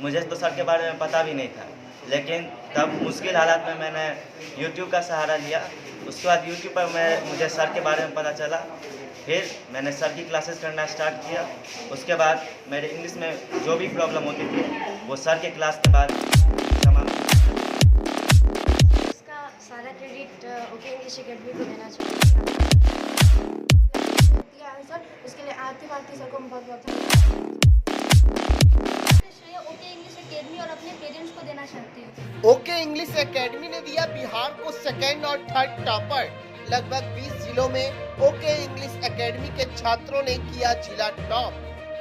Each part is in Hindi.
मुझे तो सर के बारे में पता भी नहीं था, लेकिन तब मुश्किल हालात में मैंने यूट्यूब का सहारा लिया। उसके बाद यूट्यूब पर मुझे सर के बारे में पता चला। फिर मैंने सर की क्लासेस करना स्टार्ट किया। उसके बाद मेरे इंग्लिश में जो भी प्रॉब्लम होती थी वो सर के क्लास के बाद समाप्त। इसका सारा क्रेडिट ओके इंग्लिश एकेडमी को देना चाहिए। दिया आंसर उसके लिए आरती सर को बहुत बहुत धन्यवाद। श्रेय ओके इंग्लिश एकेडमी और अपने पेरेंट्स को देना चाहती हूँ। ओके इंग्लिश एकेडमी ने दिया बिहार को सेकेंड और थर्ड टॉपर। लगभग 20 जिलों में ओके इंग्लिश एकेडमी के छात्रों ने किया जिला टॉप।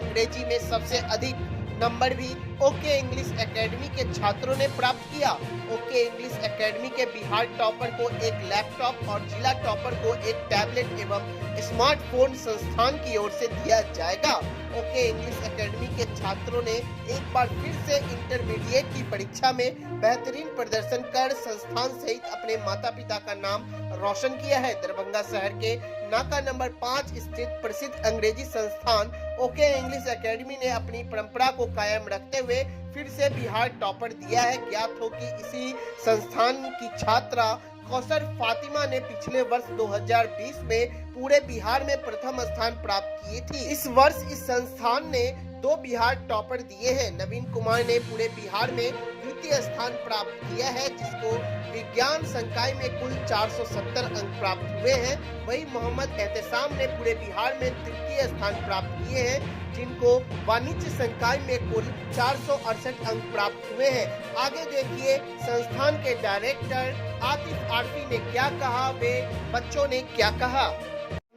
अंग्रेजी में सबसे अधिक नंबर भी ओके इंग्लिश एकेडमी के छात्रों ने प्राप्त किया। ओके इंग्लिश एकेडमी के बिहार टॉपर को एक लैपटॉप और जिला टॉपर को एक टैबलेट एवं स्मार्टफोन संस्थान की ओर से दिया जाएगा। ओके इंग्लिश एकेडमी के छात्रों ने एक बार फिर से इंटरमीडिएट की परीक्षा में बेहतरीन प्रदर्शन कर संस्थान सहित अपने माता पिता का नाम रोशन किया है। दरभंगा शहर के नाका नंबर 5 स्थित प्रसिद्ध अंग्रेजी संस्थान ओके इंग्लिश एकेडमी ने अपनी परंपरा को कायम रखते हुए फिर से बिहार टॉपर दिया है। ज्ञात हो कि इसी संस्थान की छात्रा कौसर फातिमा ने पिछले वर्ष 2020 में पूरे बिहार में प्रथम स्थान प्राप्त किए थी। इस वर्ष इस संस्थान ने 2 बिहार टॉपर दिए हैं। नवीन कुमार ने पूरे बिहार में द्वितीय स्थान प्राप्त किया है, जिसको विज्ञान संकाय में कुल 470 अंक प्राप्त हुए हैं। वही मोहम्मद एहतसाम ने पूरे बिहार में तृतीय स्थान प्राप्त किए हैं, जिनको वाणिज्य संकाय में कुल 468 अंक प्राप्त हुए हैं। आगे देखिए संस्थान के डायरेक्टर आतिफ आरफी ने क्या कहा, वे बच्चों ने क्या कहा।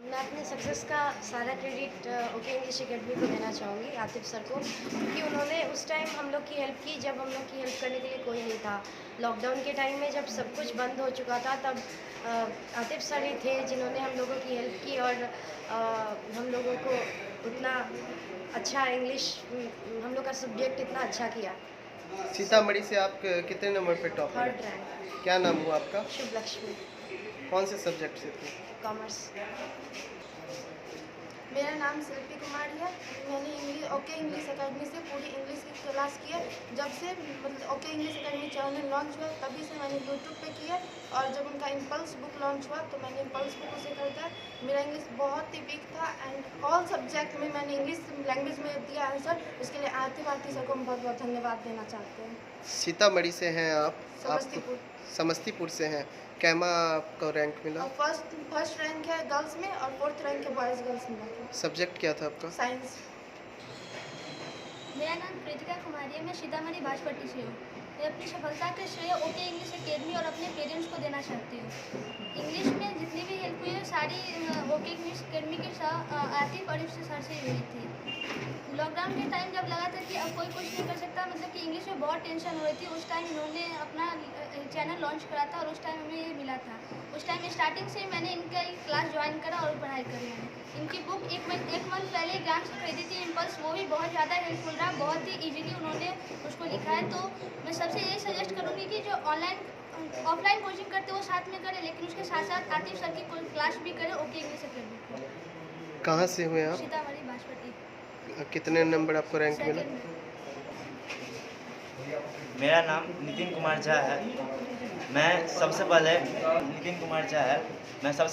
मैं अपने सक्सेस का सारा क्रेडिट ओके इंग्लिश एकेडमी को देना चाहूँगी, आतिफ सर को, क्योंकि उन्होंने उस टाइम हम लोग की हेल्प की जब हम लोग की हेल्प करने के लिए कोई नहीं था। लॉकडाउन के टाइम में जब सब कुछ बंद हो चुका था, तब आतिफ सर ही थे जिन्होंने हम लोगों की हेल्प की और हम लोगों को उतना अच्छा इंग्लिश, हम लोग का सब्जेक्ट इतना अच्छा किया। सीतामढ़ी से आप कितने नंबर पे टॉप? 3rd rank. क्या नाम हुआ आपका? शुभ लक्ष्मी। कौन से सब्जेक्ट से थे? कॉमर्स। मेरा नाम शिल्पी कुमारी है। मैंने ओके इंग्लिश एकेडमी से पूरी इंग्लिश की क्लास की है। जब से मतलब okay English academy channel launch हुआ तभी से मैंने यूट्यूब पे किया, और जब उनका इम्पल्स बुक लॉन्च हुआ तो मैंने इम्पल्स बुक उसे खरीदा। मेरा इंग्लिश बहुत ही वीक था एंड ऑल सब्जेक्ट में मैंने इंग्लिश लैंग्वेज में दिया आंसर। उसके लिए आरती सर को हम बहुत बहुत धन्यवाद देना चाहते हैं। सीतामढ़ी से हैं आप? समस्तीपुर। समस्तीपुर से हैं। कैमा आपको रैंक मिला? फर्स्ट रैंक है गर्ल्स में और 4th रैंक है बॉयज़ गर्ल्स में। सब्जेक्ट क्या था आपका? साइंस। मेरा नाम कृतिका कुमारी है। मैं सीतामढ़ी बाजपट्टी से हूँ। मैं अपनी सफलता के श्रेय ओके इंग्लिश एकेडमी और अपने पेरेंट्स को देना चाहती हूँ। इंग्लिश में जितनी भी हेल्प हुई है सारी ओके इंग्लिश एकेडमी के साथ आतिफ और इससे सर से हुई थी। लॉकडाउन के टाइम जब लगा था कि अब कोई कुछ नहीं कर सकता, मतलब कि इंग्लिश में बहुत टेंशन हो रही थी, उस टाइम इन्होंने अपना चैनल लॉन्च करा था और उस टाइम हमें ये मिला था। उस टाइम स्टार्टिंग से मैंने इनका क्लास ज्वाइन करा और पढ़ाई करी मैंने। इनकी बुक एक मंथ पहले एग्जाम से खरीदी थी, इम्पल्स, वो भी बहुत ज़्यादा हेल्पफुल रहा। बहुत ही ईजीली उन्होंने उसको लिखा है। तो मैं सबसे यही सजेस्ट करूँगी कि जो ऑफलाइन कोचिंग करते वो साथ में करें, लेकिन उसके साथ साथ आतिफ सर की क्लास भी करें ओके इंग्लिश एकेडमी। कहाँ से हुए आप? सीतामढ़ी बाजपट्टी। कितने नंबर आपको रैंक मिला? मेरा नाम नितिन कुमार झा है। मैं सबसे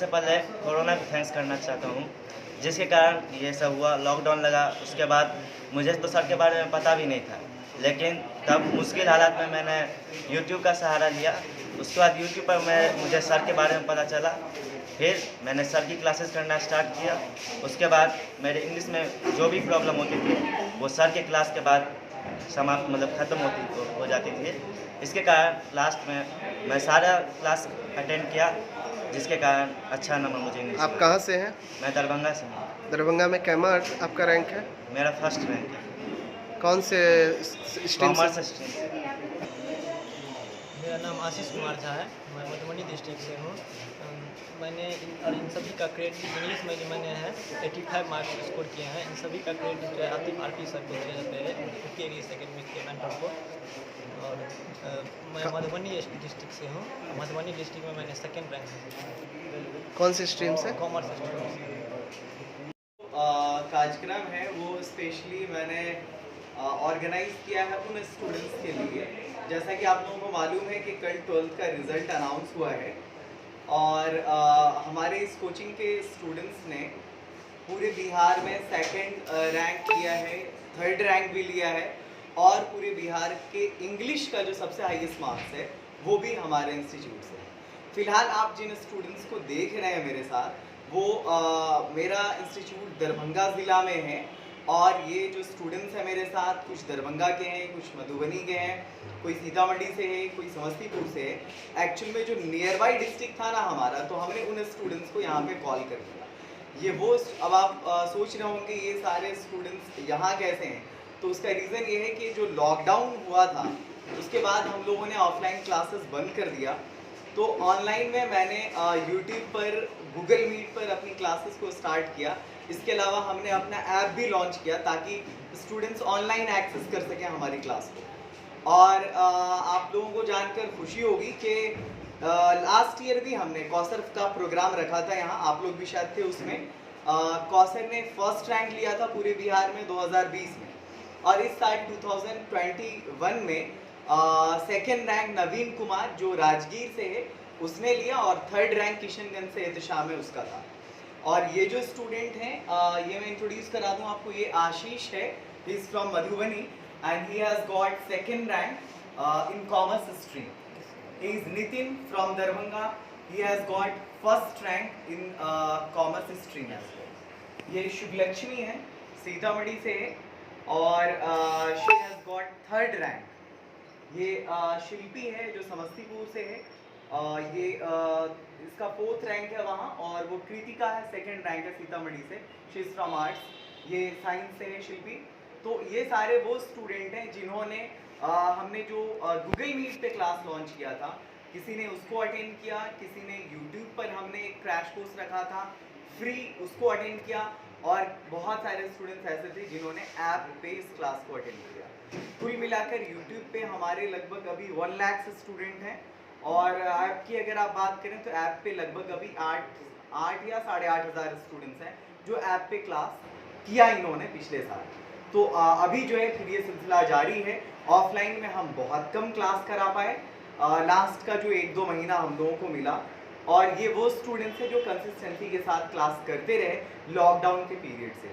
पहले कोरोना को थैंक्स करना चाहता हूँ, जिसके कारण ये सब हुआ। लॉकडाउन लगा, उसके बाद मुझे तो सर के बारे में पता भी नहीं था, लेकिन तब मुश्किल हालात में मैंने यूट्यूब का सहारा लिया। उसके बाद यूट्यूब पर मुझे सर के बारे में पता चला। फिर मैंने सर की क्लासेस करना स्टार्ट किया। उसके बाद मेरे इंग्लिश में जो भी प्रॉब्लम होती थी वो सर के क्लास के बाद समाप्त, मतलब ख़त्म हो जाती थी। इसके कारण लास्ट में मैं सारा क्लास अटेंड किया, जिसके कारण अच्छा नंबर मुझे इंग्लिश। आप कहाँ से हैं? मैं दरभंगा से हूँ। दरभंगा में कैमा आपका रैंक है? मेरा 1st रैंक है। कौन से स्ट्रीम से? Commerce stream. मेरा नाम आशीष कुमार झा है। मैं मधुबनी डिस्ट्रिक्ट से हूँ। मैंने इन सभी का क्रेडिट इंग्लिश में जो मैंने है 85 मार्क्स स्कोर किए हैं। इन सभी का क्रेडिट जो है आतिफ आरफी सर को दिया जाता है, ओके इंग्लिश एकेडमी के मेंटर को। और मैं मधुबनी डिस्ट्रिक्ट से हूँ। मधुबनी डिस्ट्रिक्ट में मैंने 2nd रैंक है। कौन से स्ट्रीम से? कॉमर्स स्ट्रीम से। कार्यक्रम है वो स्पेशली मैंने ऑर्गेनाइज किया है उन स्टूडेंट्स के लिए। जैसा कि आप लोगों को मालूम है कि कल 12th का रिज़ल्ट अनाउंस हुआ है और हमारे इस कोचिंग के स्टूडेंट्स ने पूरे बिहार में सेकंड रैंक लिया है, थर्ड रैंक भी लिया है और पूरे बिहार के इंग्लिश का जो सबसे हाईएस्ट मार्क्स है वो भी हमारे इंस्टीट्यूट से है। फ़िलहाल आप जिन स्टूडेंट्स को देख रहे हैं मेरे साथ वो मेरा इंस्टीट्यूट दरभंगा ज़िला में है और ये जो स्टूडेंट्स हैं मेरे साथ कुछ दरभंगा के हैं, कुछ मधुबनी के हैं, कोई सीतामढ़ी से है, कोई समस्तीपुर से है। एक्चुअल में जो नियर बाई डिस्ट्रिक्ट था ना हमारा, तो हमने उन स्टूडेंट्स को यहाँ पे कॉल कर दिया। ये वो अब आप सोच रहे होंगे ये सारे स्टूडेंट्स यहाँ कैसे हैं, तो उसका रीज़न ये है कि जो लॉकडाउन हुआ था उसके बाद हम लोगों ने ऑफलाइन क्लासेस बंद कर दिया, तो ऑनलाइन में मैंने यूट्यूब पर, गूगल मीट पर अपनी क्लासेस को स्टार्ट किया। इसके अलावा हमने अपना ऐप भी लॉन्च किया ताकि स्टूडेंट्स ऑनलाइन एक्सेस कर सकें हमारी क्लास को। और आप लोगों को जानकर खुशी होगी कि लास्ट ईयर भी हमने कौसर का प्रोग्राम रखा था यहाँ, आप लोग भी शायद थे उसमें। कौसर ने फर्स्ट रैंक लिया था पूरे बिहार में 2020 में और इस साल 2021 में सेकेंड रैंक नवीन कुमार जो राजगीर से है उसने लिया और थर्ड रैंक किशनगंज से एहतशाम में उसका था। और ये जो स्टूडेंट हैं ये मैं इंट्रोड्यूस करा दूं आपको, ये आशीष है, he is from Madhubani and he has got second rank in commerce stream. He is Nitin from Darbhanga, he has got first rank in commerce stream as well. ये शुभलक्ष्मी है, सीतामढ़ी से है और she has got third rank. ये शिल्पी है जो समस्तीपुर से है, ये इसका फोर्थ रैंक है वहाँ, और वो कृतिका है सेकंड रैंक है सीतामढ़ी से, शी इज़ फ्रॉम आर्ट्स, ये साइंस से है शिल्पी। तो ये सारे वो स्टूडेंट हैं जिन्होंने हमने जो गूगल मीट पे क्लास लॉन्च किया था, किसी ने उसको अटेंड किया, किसी ने यूट्यूब पर हमने एक क्रैश कोर्स रखा था फ्री, उसको अटेंड किया, और बहुत सारे स्टूडेंट्स ऐसे थे जिन्होंने ऐप पे इस क्लास को अटेंड किया। कुल मिलाकर यूट्यूब पे हमारे लगभग अभी 1 लाख स्टूडेंट हैं और ऐप की अगर आप बात करें तो ऐप पे लगभग अभी 8 या 8,500 स्टूडेंट्स हैं जो ऐप पे क्लास किया इन्होंने पिछले साल। तो अभी जो है फिर ये सिलसिला जारी है। ऑफलाइन में हम बहुत कम क्लास करा पाए, लास्ट का जो 1-2 महीना हम लोगों को मिला, और ये वो स्टूडेंट्स हैं जो कंसिस्टेंसी के साथ क्लास करते रहे लॉकडाउन के पीरियड से।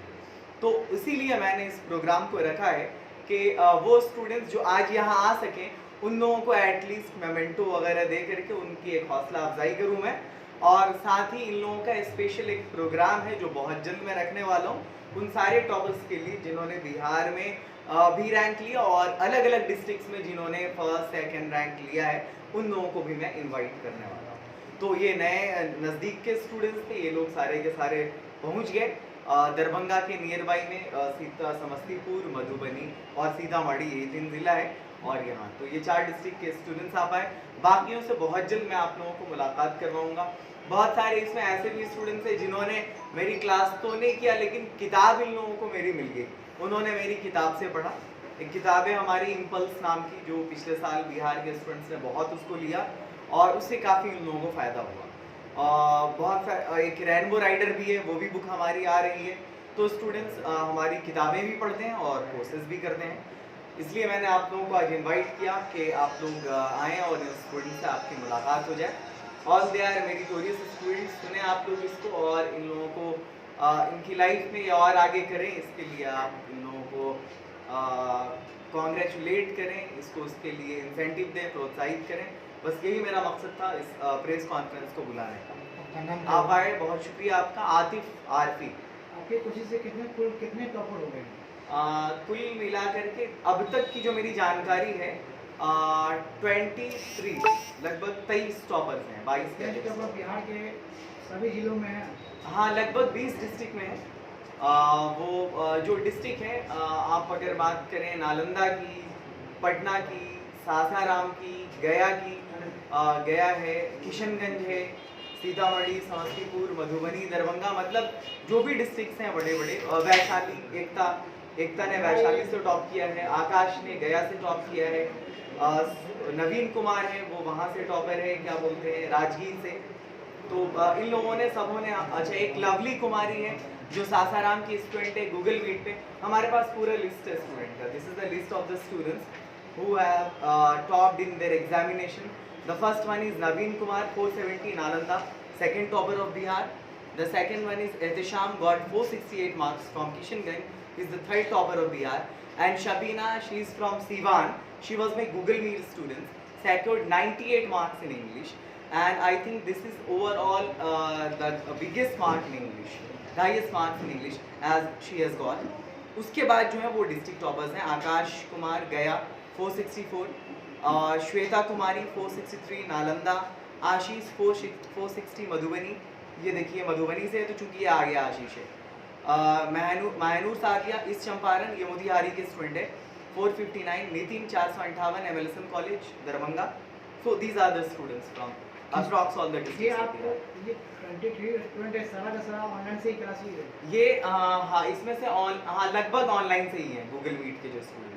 तो इसीलिए मैंने इस प्रोग्राम को रखा है कि वो स्टूडेंट्स जो आज यहाँ आ सकें उन लोगों को एटलीस्ट मेमेंटो वगैरह दे करके उनकी एक हौसला अफजाई करूँ मैं। और साथ ही इन लोगों का स्पेशल एक प्रोग्राम है जो बहुत जल्द मैं रखने वाला हूँ उन सारे टॉपर्स के लिए जिन्होंने बिहार में भी रैंक लिया और अलग अलग डिस्ट्रिक्ट्स में जिन्होंने फर्स्ट सेकंड रैंक लिया है, उन लोगों को भी मैं इनवाइट करने वाला हूँ। तो ये नए नज़दीक के स्टूडेंट्स थे, ये लोग सारे के सारे पहुँच गए। दरभंगा के नियर बाई में समस्तीपुर, मधुबनी और सीतामढ़ी, ये 3 ज़िला है और यहाँ तो ये 4 डिस्ट्रिक्ट के स्टूडेंट्स आ पाए। बाकियों से बहुत जल्द मैं आप लोगों को मुलाकात करवाऊँगा। बहुत सारे इसमें ऐसे भी स्टूडेंट्स हैं जिन्होंने मेरी क्लास तो नहीं किया लेकिन किताब इन लोगों को मेरी मिल गई, उन्होंने मेरी किताब से पढ़ा। एक किताब है हमारी इम्पल्स नाम की, जो पिछले साल बिहार के स्टूडेंट्स ने बहुत उसको लिया और उससे काफ़ी इन लोगों को फ़ायदा हुआ। एक रेनबो राइडर भी है, वो भी बुक हमारी आ रही है। तो स्टूडेंट्स हमारी किताबें भी पढ़ते हैं और कोर्सेज भी करते हैं, इसलिए मैंने आप लोगों को आज इनवाइट किया कि आप लोग आएँ और इस स्टूडेंट से आपकी मुलाकात हो जाए। All they are meritorious students, सुने आप लोग इसको और इन लोगों को इनकी लाइफ में और आगे करें, इसके लिए आप इन लोगों को कॉन्ग्रेचुलेट करें, इसको उसके लिए इंसेंटिव दें, प्रोत्साहित करें। बस यही मेरा मकसद था इस प्रेस कॉन्फ्रेंस को बुलाने का। आप आए, बहुत शुक्रिया आपका। आतिफ आरफी। आपके कोशिश से कितने टॉपर हो गए? कुल मिला करके अब तक की जो मेरी जानकारी है 23 लगभग 23 टॉपर्स हैं, 22 टॉपर बिहार के सभी जिलों में हैं। हाँ, लगभग 20 डिस्ट्रिक्ट में है। वो जो डिस्ट्रिक्ट है आप अगर बात करें नालंदा की, पटना की, सासाराम की, गया की, गया है, किशनगंज है, सीतामढ़ी, समस्तीपुर, मधुबनी, दरभंगा, मतलब जो भी डिस्ट्रिक्ट्स हैं बड़े बड़े। वैशाली, एकता ने वैशाली से टॉप किया है, आकाश ने गया से टॉप किया है, नवीन कुमार है वो वहाँ से टॉपर है, क्या बोलते हैं, राजगीर से। तो इन लोगों ने सबों ने अच्छा एक लवली कुमारी है जो सासाराम की स्टूडेंट है गूगल मीट पे हमारे पास पूरा लिस्ट है स्टूडेंट का this is the list of the students who have topped in their examination. The first one is Naveen Kumar 470 Nalanda, second topper of Bihar. The second one is Ehtisham got 468 marks from Kishanganj, is the third topper of Bihar. And Shabina, she is from Siwan, she was my Google Meet student, secured 98 marks in English. And I think this is overall the biggest mark in English, the highest marks in English as she has got. उसके बाद जो है वो डिस्ट्रिक्ट टॉपर्स हैं आकाश कुमार गया 464, श्वेता कुमारी 463 नालंदा, आशीष 460 मधुबनी, ये देखिए मधुबनी से है तो चूंकि ये आ गया आशीष है। महनूर सादिया इस चंपारण, ये मोतिहारी के स्टूडेंट है 459, Nitin 458 MLSM college Darbhanga. So these are the students from approx all the ये आपको ये 23 स्टूडेंट है सारा का सारा ऑनलाइन से ही क्लास हुई है? ये हाँ इसमें से लगभग ऑनलाइन से ही है गूगल मीट के जो स्टूडेंट्स हैं।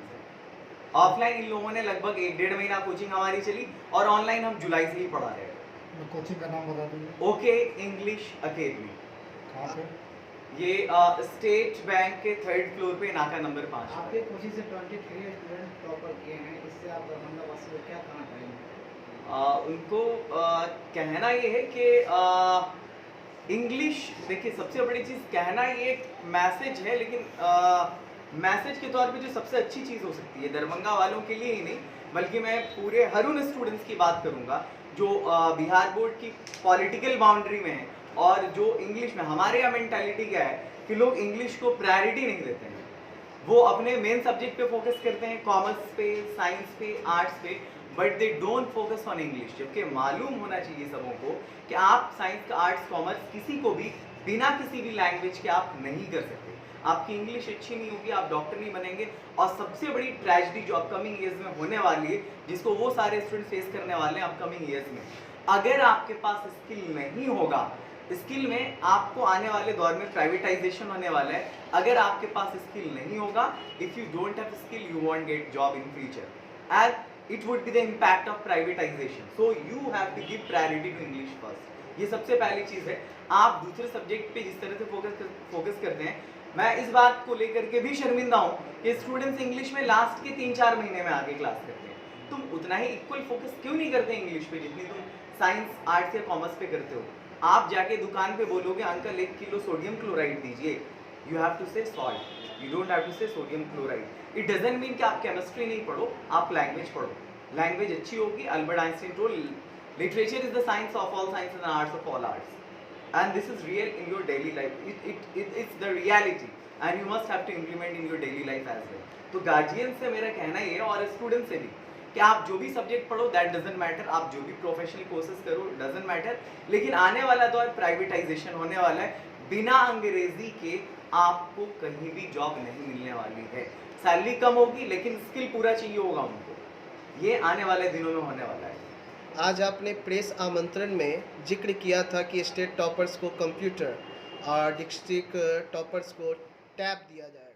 ऑफलाइन इन लोगों ने लगभग 1-1.5 महीना कोचिंग हमारी चली और ऑनलाइन हम जुलाई से ही पढ़ा रहे हैं। कोचिंग का नाम बता दीजिए। Okay English academy. कहाँ पे? ये स्टेट बैंक के 3rd फ्लोर पे नाका नंबर 5। आपके कोचिंग से 23 स्टूडेंट टॉपर किए हैं, इससे आप दरभंगा वासियों को क्या कहना चाहेंगे? उनको कहना ये है कि इंग्लिश देखिए सबसे बड़ी चीज़ कहना ये एक मैसेज है, लेकिन मैसेज के तौर पे जो सबसे अच्छी चीज़ हो सकती है दरभंगा वालों के लिए ही नहीं बल्कि मैं पूरे हर उन स्टूडेंट्स की बात करूँगा जो बिहार बोर्ड की पॉलिटिकल बाउंड्री में है और जो इंग्लिश में हमारे यहाँ मेंटालिटी क्या है कि लोग इंग्लिश को प्रायोरिटी नहीं देते हैं, वो अपने मेन सब्जेक्ट पे फोकस करते हैं, कॉमर्स पे, साइंस पे, आर्ट्स पे, but they don't focus on English. जबकि मालूम होना चाहिए सबों को कि आप साइंस का आर्ट्स कॉमर्स किसी को भी बिना किसी भी लैंग्वेज के आप नहीं कर सकते। आपकी इंग्लिश अच्छी नहीं होगी, आप डॉक्टर नहीं बनेंगे। और सबसे बड़ी ट्रेजेडी जो अपकमिंग ईयर्स में होने वाली है, जिसको वो सारे स्टूडेंट फेस करने वाले हैं अपकमिंग ईयर्स में, अगर आपके पास स्किल नहीं होगा, स्किल में आपको आने वाले दौर में प्राइवेटाइजेशन होने वाला है। अगर आपके पास स्किल नहीं होगा, if you don't have skill you won't get job in future and it would be the impact of privatisation. So you have to give priority to English first. ये सबसे पहली चीज़ है। आप दूसरे सब्जेक्ट पे जिस तरह से फोकस करते हैं, मैं इस बात को लेकर के भी शर्मिंदा हूँ कि स्टूडेंट्स इंग्लिश में लास्ट के 3-4 महीने में आके क्लास करते हैं। तुम उतना ही इक्वल फोकस क्यों नहीं करते इंग्लिश पे जितनी तुम साइंस, आर्ट्स या कॉमर्स पे करते हो? आप जाके दुकान पे बोलोगे अंकल 1 किलो सोडियम क्लोराइड दीजिए, you have to say salt, you don't have to say sodium chloride. It doesn't mean कि आप केमिस्ट्री नहीं पढ़ो, आप लैंग्वेज पढ़ो। लैंग्वेज अच्छी होगी। Albert Einstein told literature is the science of all science and arts of all arts, and this is real in your daily life. It's the reality and you must have to implement in your daily life as well. तो गार्जियन से मेरा कहना ये है और स्टूडेंट से भी कि आप जो भी सब्जेक्ट पढ़ो दैट डजंट मैटर, आप जो भी प्रोफेशनल कोर्सेज करो डजंट मैटर, लेकिन आने वाला दौर प्राइवेटाइजेशन होने वाला है। बिना अंग्रेजी के आपको कहीं भी जॉब नहीं मिलने वाली है। सैलरी कम होगी लेकिन स्किल पूरा चाहिए होगा उनको। ये आने वाले दिनों में होने वाला है। आज आपने प्रेस आमंत्रण में जिक्र किया था कि स्टेट टॉपर्स को कंप्यूटर और डिस्ट्रिक्ट टॉपर्स को टैब दिया जाए।